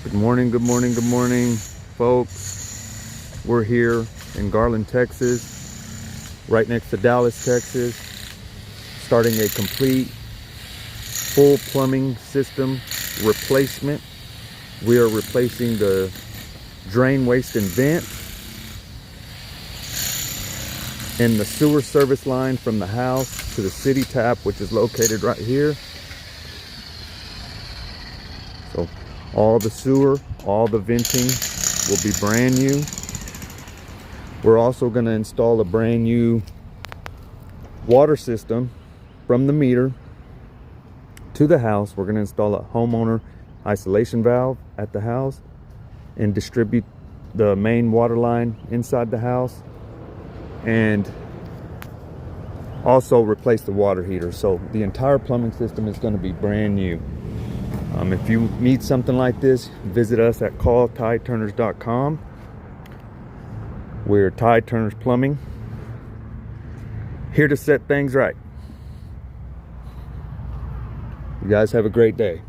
Good morning, good morning, good morning, folks. We're here in Garland, Texas, right next to Dallas, Texas, starting a complete full plumbing system replacement. We are replacing the drain, waste, and vent and the sewer service line from the house to the city tap, which is located right here. So all the sewer, all the venting will be brand new. We're also going to install a brand new water system from the meter to the house. We're going to install a homeowner isolation valve at the house and distribute the main water line inside the house, and also replace the water heater. So the entire plumbing system is going to be brand new. If you need something like this, visit us at calltydeturners.com. We're Tide Turners Plumbing, here to set things right. You guys have a great day.